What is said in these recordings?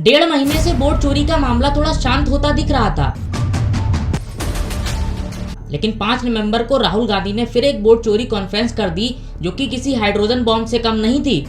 1.5 महीने से वोट चोरी का मामला थोड़ा शांत होता दिख रहा था, लेकिन 5 नवंबर को राहुल गांधी ने फिर एक वोट चोरी कॉन्फ्रेंस कर दी, जो कि किसी हाइड्रोजन बॉम्ब से कम नहीं थी,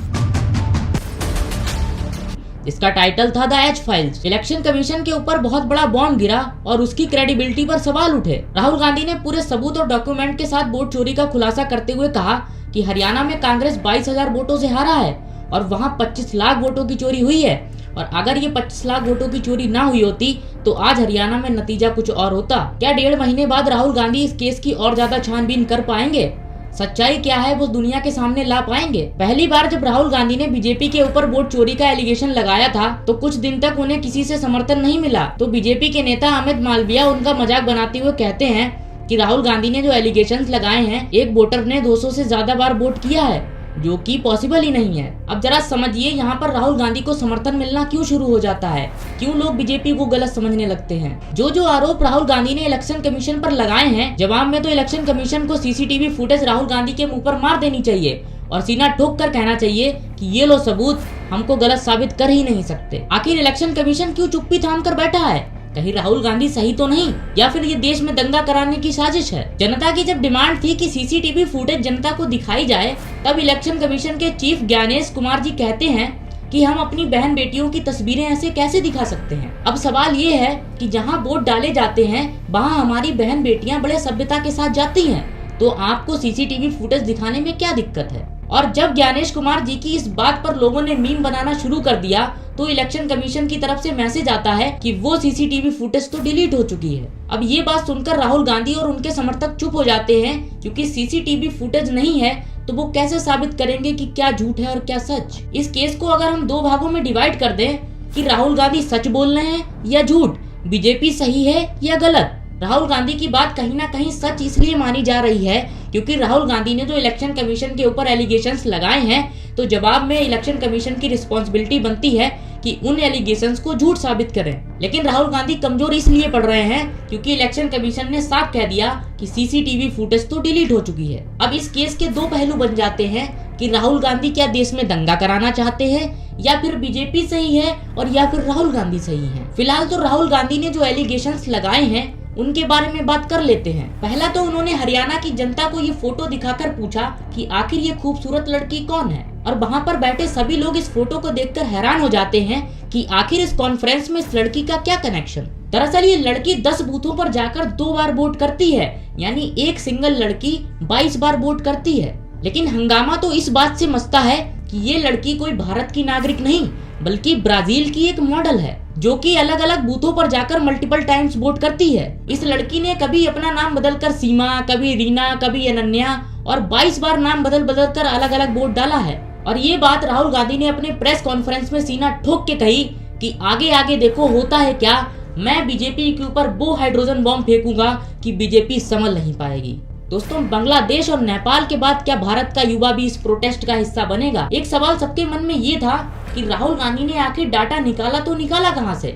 जिसका टाइटल था the H files. Election commission के ऊपर बहुत बड़ा बॉम्ब गिरा और उसकी क्रेडिबिलिटी पर सवाल उठे। राहुल गांधी ने पूरे सबूत और डॉक्यूमेंट के साथ वोट चोरी का खुलासा करते हुए कहा कि हरियाणा में कांग्रेस 22,000 वोटों से हारा है और वहां 25 लाख वोटों की चोरी हुई है, और अगर ये 25 लाख वोटों की चोरी ना हुई होती तो आज हरियाणा में नतीजा कुछ और होता। क्या 1.5 महीने बाद राहुल गांधी इस केस की और ज्यादा छानबीन कर पाएंगे? सच्चाई क्या है वो दुनिया के सामने ला पाएंगे? पहली बार जब राहुल गांधी ने बीजेपी के ऊपर वोट चोरी का एलिगेशन लगाया था तो कुछ दिन तक उन्हें किसी से समर्थन नहीं मिला। तो बीजेपी के नेता अमित मालविया उनका मजाक बनाते हुए कहते हैं कि राहुल गांधी ने जो एलिगेशंस लगाए हैं, एक वोटर ने 200 से ज्यादा बार वोट किया है, जो कि पॉसिबल ही नहीं है। अब जरा समझिए यहाँ पर राहुल गांधी को समर्थन मिलना क्यों शुरू हो जाता है, क्यों लोग बीजेपी को गलत समझने लगते हैं। जो आरोप राहुल गांधी ने इलेक्शन कमीशन पर लगाए हैं, जवाब में तो इलेक्शन कमीशन को सीसीटीवी फुटेज राहुल गांधी के मुंह पर मार देनी चाहिए और सीना ठोक कर कहना चाहिए कि ये लो सबूत, हमको गलत साबित कर ही नहीं सकते। आखिर इलेक्शन कमीशन क्यों चुप्पी थाम कर बैठा है? कहीं राहुल गांधी सही तो नहीं, या फिर ये देश में दंगा कराने की साजिश है? जनता की जब डिमांड थी कि सीसीटीवी फुटेज जनता को दिखाई जाए, तब इलेक्शन कमीशन के चीफ ज्ञानेश कुमार जी कहते हैं कि हम अपनी बहन बेटियों की तस्वीरें ऐसे कैसे दिखा सकते हैं। अब सवाल ये है कि जहां वोट डाले जाते हैं वहां हमारी बहन बेटियां बड़े सभ्यता के साथ जाती हैं, तो आपको सीसीटीवी फुटेज दिखाने में क्या दिक्कत है? और जब ज्ञानेश कुमार जी की इस बात पर लोगों ने मीम बनाना शुरू कर दिया तो इलेक्शन कमीशन की तरफ से मैसेज आता है कि वो सीसीटीवी फुटेज तो डिलीट हो चुकी है। अब ये बात सुनकर राहुल गांधी और उनके समर्थक चुप हो जाते हैं, क्योंकि सीसीटीवी फुटेज नहीं है तो वो कैसे साबित करेंगे कि क्या झूठ है और क्या सच। इस केस को अगर हम 2 भागों में डिवाइड कर दें कि राहुल गांधी सच बोल रहे हैं या झूठ, बीजेपी सही है या गलत। राहुल गांधी की बात कहीं ना कहीं सच इसलिए मानी जा रही है क्योंकि राहुल गांधी ने जो इलेक्शन कमीशन के ऊपर एलिगेशंस लगाए हैं, तो जवाब में इलेक्शन कमीशन की रिस्पॉन्सिबिलिटी बनती है कि उन एलिगेशंस को झूठ साबित करें। लेकिन राहुल गांधी कमजोर इसलिए पड़ रहे हैं क्योंकि इलेक्शन कमीशन ने साफ कह दिया कि सीसीटीवी फुटेज तो डिलीट हो चुकी है। अब इस केस के 2 पहलू बन जाते हैं कि राहुल गांधी क्या देश में दंगा कराना चाहते हैं, या फिर बीजेपी सही है और या फिर राहुल गांधी सही है। फिलहाल तो राहुल गांधी ने जो एलिगेशंस लगाए हैं उनके बारे में बात कर लेते हैं। पहला तो उन्होंने हरियाणा की जनता को ये फोटो दिखाकर पूछा कि आखिर ये खूबसूरत लड़की कौन है, और वहाँ पर बैठे सभी लोग इस फोटो को देखकर हैरान हो जाते हैं कि आखिर इस कॉन्फ्रेंस में इस लड़की का क्या कनेक्शन। दरअसल ये लड़की 10 बूथों पर जाकर 2 बार वोट करती है, यानी एक सिंगल लड़की 22 बार वोट करती है। लेकिन हंगामा तो इस बात से मचता है कि ये लड़की कोई भारत की नागरिक नहीं बल्कि ब्राजील की एक मॉडल है, जो कि अलग अलग बूथों पर जाकर मल्टीपल टाइम्स वोट करती है। इस लड़की ने कभी अपना नाम बदलकर सीमा, कभी रीना, कभी अनन्या, और 22 बार नाम बदल कर अलग अलग वोट डाला है। और ये बात राहुल गांधी ने अपने प्रेस कॉन्फ्रेंस में सीना ठोक के कही कि आगे आगे देखो होता है क्या, मैं बीजेपी के ऊपर वो हाइड्रोजन बॉम्ब फेंकूंगा कि बीजेपी संभल नहीं पाएगी। दोस्तों, बांग्लादेश और नेपाल के बाद क्या भारत का युवा भी इस प्रोटेस्ट का हिस्सा बनेगा? एक सवाल सबके मन में ये था कि राहुल गांधी ने आखिर डाटा निकाला तो निकाला कहां से?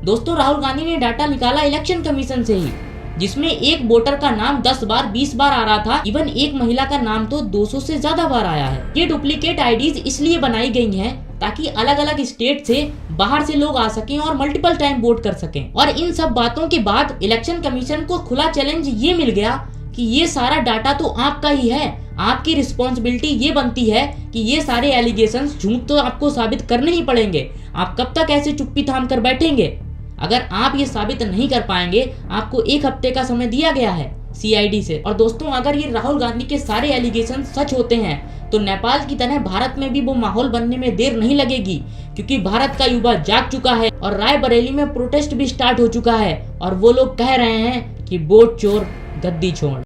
दोस्तों, राहुल गांधी ने डाटा निकाला इलेक्शन कमीशन से ही, जिसमें एक वोटर का नाम 10 बार 20 बार आ रहा था। इवन एक महिला का नाम तो 200 से ज्यादा बार आया है। ये डुप्लीकेट आईडीज इसलिए बनाई गई हैं ताकि अलग अलग स्टेट से बाहर से लोग आ सकें और मल्टीपल टाइम वोट कर सकें। और इन सब बातों के बाद इलेक्शन कमीशन को खुला चैलेंज ये मिल गया कि ये सारा डाटा तो आपका ही है, आपकी रिस्पॉन्सिबिलिटी ये बनती है कि ये सारे एलिगेशंस झूठ तो आपको साबित करने ही पड़ेंगे। आप कब तक ऐसे चुप्पी थाम कर बैठेंगे? अगर आप ये साबित नहीं कर पाएंगे, आपको 1 हफ्ते का समय दिया गया है सीआईडी से। और दोस्तों, अगर ये राहुल गांधी के सारे एलिगेशन सच होते हैं तो नेपाल की तरह भारत में भी वो माहौल बनने में देर नहीं लगेगी, क्योंकि भारत का युवा जाग चुका है और रायबरेली में प्रोटेस्ट भी स्टार्ट हो चुका है और वो लोग कह रहे हैं कि वोट चोर गद्दी छोड़।